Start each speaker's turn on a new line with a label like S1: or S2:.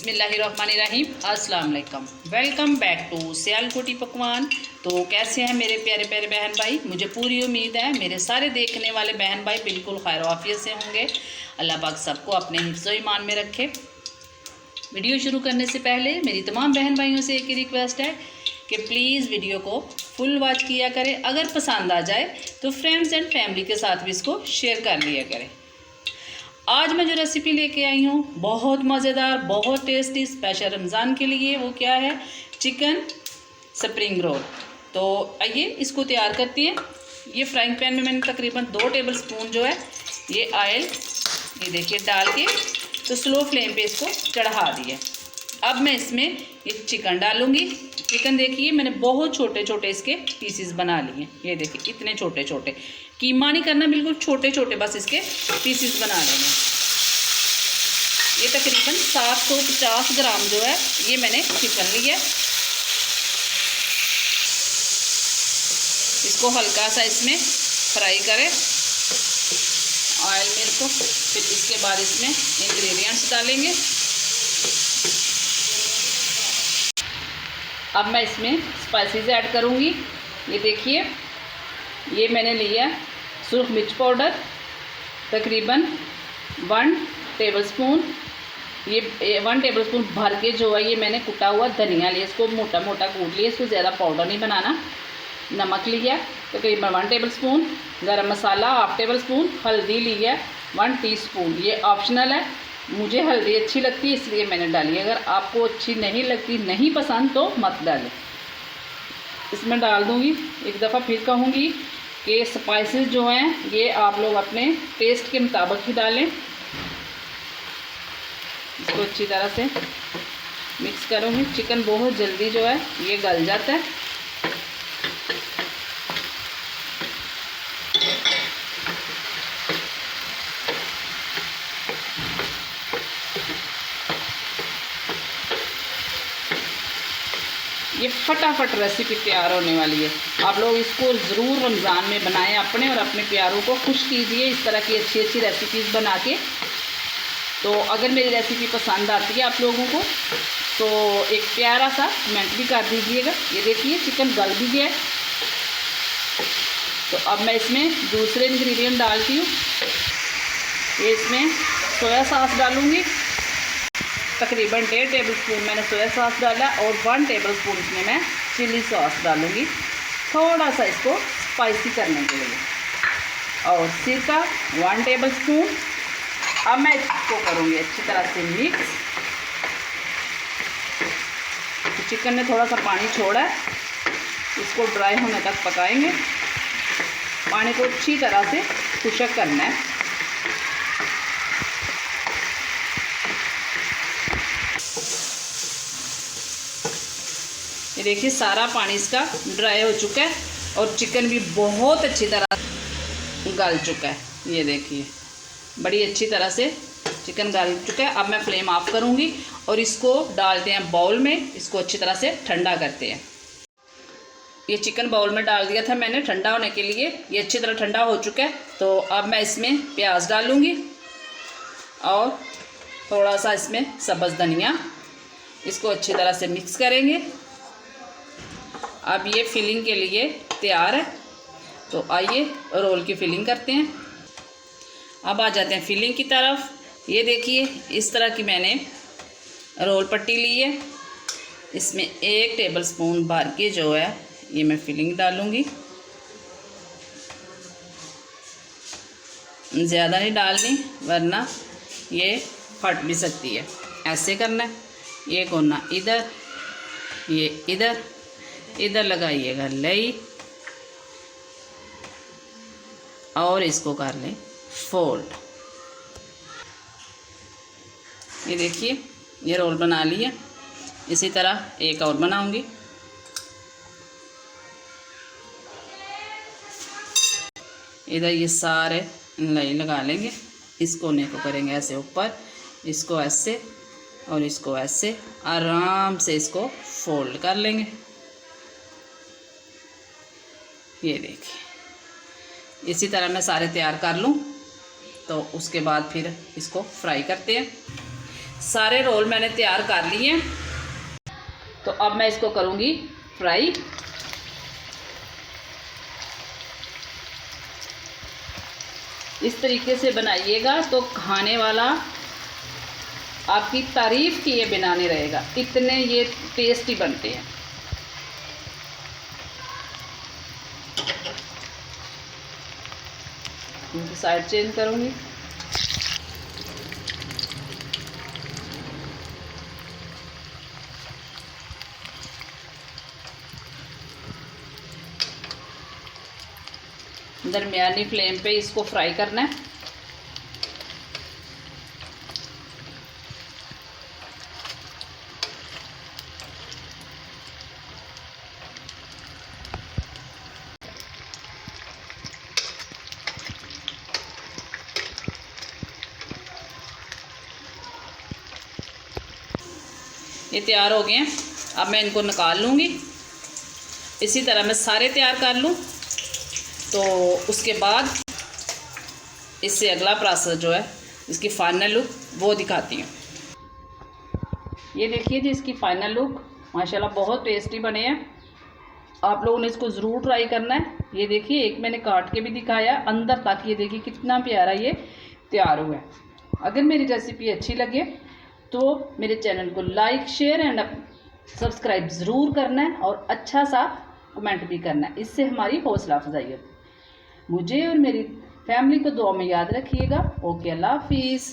S1: बिस्मिल्लाहिर्रहमानिर्रहीम। अस्सलाम वालेकुम। वेलकम बैक टू सियालकोटी पकवान। तो कैसे हैं मेरे प्यारे प्यारे बहन भाई? मुझे पूरी उम्मीद है मेरे सारे देखने वाले बहन भाई बिल्कुल खैर आफियत से होंगे। अल्लाह पाक सबको अपने हिफ्ज़ ईमान में रखे। वीडियो शुरू करने से पहले मेरी तमाम बहन भाइयों से एक ही रिक्वेस्ट है कि प्लीज़ वीडियो को फुल वॉच किया करें। अगर पसंद आ जाए तो फ्रेंड्स एंड फैमिली के साथ भी इसको शेयर कर लिया करें। आज मैं जो रेसिपी लेके आई हूँ बहुत मज़ेदार, बहुत टेस्टी, स्पेशल रमज़ान के लिए। वो क्या है? Chicken spring roll. तो आइए इसको तैयार करते हैं। ये फ्राइंग पैन में मैंने तकरीबन 2 टेबल स्पून जो है ये ऑयल, ये देखिए डाल के तो स्लो फ्लेम पे इसको चढ़ा दिए। अब मैं इसमें ये चिकन डालूँगी। चिकन देखिए मैंने बहुत छोटे छोटे इसके पीसेस बना लिए। ये देखिए इतने छोटे छोटे, कीमा नहीं करना, बिल्कुल छोटे छोटे बस इसके पीसेस बना लेंगे। ये तकरीबन 750 ग्राम जो है ये मैंने चिकन लिया। इसको हल्का सा इसमें फ्राई करें ऑयल में इसको। फिर इसके बाद इसमें इंग्रेडिएंट्स डालेंगे। अब मैं इसमें स्पाइसेस ऐड करूँगी। ये देखिए ये मैंने लिया सुरख मिर्च पाउडर तकरीबन 1 टेबलस्पून। ये 1 टेबलस्पून भर के जो है ये मैंने कुटा हुआ धनिया लिया, इसको मोटा मोटा कूट लिया, इसको ज़्यादा पाउडर नहीं बनाना। नमक लिया तकरीबन 1 टेबलस्पून। गरम मसाला 1/2 टेबलस्पून। हल्दी लिया 1 टीस्पून। ये ऑप्शनल है, मुझे हल्दी अच्छी लगती है इसलिए मैंने डाली। अगर आपको अच्छी नहीं लगती, नहीं पसंद तो मत डालें। इसमें डाल दूँगी। एक दफ़ा फिर कहूँगी कि स्पाइसेस जो हैं ये आप लोग अपने टेस्ट के मुताबिक ही डालें। इसको अच्छी तरह से मिक्स करूँगी। चिकन बहुत जल्दी जो है ये गल जाता है। ये फटाफट रेसिपी तैयार होने वाली है। आप लोग इसको ज़रूर रमज़ान में बनाएं अपने और अपने प्यारों को खुश कीजिए इस तरह की अच्छी अच्छी रेसिपीज़ बना के। तो अगर मेरी रेसिपी पसंद आती है आप लोगों को तो एक प्यारा सा कमेंट भी कर दीजिएगा। ये देखिए चिकन गल भी गया है। तो अब मैं इसमें दूसरे इंग्रेडिएंट डालती हूँ। ये इसमें सोया सॉस डालूँगी। तकरीबन 1.5 टेबलस्पून मैंने सोया सॉस डाला और 1 टेबलस्पून इसमें मैं चिली सॉस डालूँगी, थोड़ा सा इसको स्पाइसी करने के लिए। और सिरका 1 टेबलस्पून। अब मैं इसको करूँगी अच्छी तरह से मिक्स। तो चिकन ने थोड़ा सा पानी छोड़ा है, इसको ड्राई होने तक पकाएंगे। पानी को अच्छी तरह से खुश्क करना है। ये देखिए सारा पानी इसका ड्राई हो चुका है और चिकन भी बहुत अच्छी तरह गल चुका है। ये देखिए बड़ी अच्छी तरह से चिकन गल चुका है। अब मैं फ्लेम ऑफ करूँगी और इसको डालते हैं बाउल में। इसको अच्छी तरह से ठंडा करते हैं। ये चिकन बाउल में डाल दिया था मैंने ठंडा होने के लिए। ये अच्छी तरह ठंडा हो चुका है। तो अब मैं इसमें प्याज डालूँगी और थोड़ा सा इसमें सब्ज़ धनिया। इसको अच्छी तरह से मिक्स करेंगे। अब ये फिलिंग के लिए तैयार है। तो आइए रोल की फिलिंग करते हैं। अब आ जाते हैं फिलिंग की तरफ। ये देखिए इस तरह की मैंने रोल पट्टी ली है। इसमें 1 टेबलस्पून भर के जो है ये मैं फिलिंग डालूँगी। ज़्यादा नहीं डालनी वरना ये फट भी सकती है। ऐसे करना है। ये कोना इधर, ये इधर, इधर लगाइएगा लई और इसको कर लें फोल्ड। ये देखिए ये रोल बना लिया। इसी तरह एक और बनाऊंगी। इधर ये सारे लई लगा लेंगे। इस कोने को करेंगे ऐसे ऊपर, इसको ऐसे और इसको ऐसे, आराम से इसको फोल्ड कर लेंगे। ये देखिए इसी तरह मैं सारे तैयार कर लूँ तो उसके बाद फिर इसको फ्राई करते हैं। सारे रोल मैंने तैयार कर लिए हैं। तो अब मैं इसको करूँगी फ्राई। इस तरीके से बनाइएगा तो खाने वाला आपकी तारीफ़ किए बिना नहीं रहेगा, इतने ये टेस्टी बनते हैं। इनकी साइड चेंज करूँगी। दरमियानी फ्लेम पे इसको फ्राई करना है। ये तैयार हो गए हैं, अब मैं इनको निकाल लूँगी। इसी तरह मैं सारे तैयार कर लूँ तो उसके बाद इससे अगला प्रोसेस जो है, इसकी फ़ाइनल लुक वो दिखाती हूँ। ये देखिए जी, इसकी फ़ाइनल लुक माशाल्लाह बहुत टेस्टी बने हैं। आप लोगों ने इसको ज़रूर ट्राई करना है। ये देखिए, एक मैंने काट के भी दिखाया अंदर तक, ये देखिए कितना प्यारा ये तैयार हुआ है। अगर मेरी रेसिपी अच्छी लगे तो मेरे चैनल को लाइक, शेयर एंड सब्सक्राइब ज़रूर करना है और अच्छा सा कमेंट भी करना है, इससे हमारी हौसला अफजाई होती है। मुझे और मेरी फैमिली को दुआ में याद रखिएगा। ओके, अल्लाह हाफिज़।